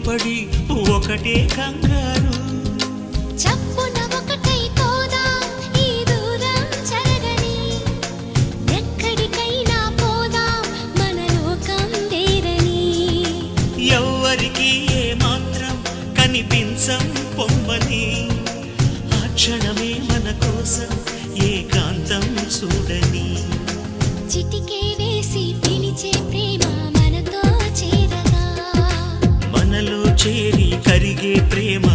పడి ఒకటే కంగారు. చప్పున ఒకటై పోదాం ఈ దూరం చెరగని, ఎక్కడికైనా పోదాం మన లోకం వేరని. ఎవ్వరికి ఏ మాత్రం కనిపించం పొమ్మని, ఆ క్షణమే మన కోసం ఏకాంతం చూడని. చిటికే వేసి పిలిచే ప్రేమ మనతో చేరగా, మనలో చేరి కరిగే ప్రేమ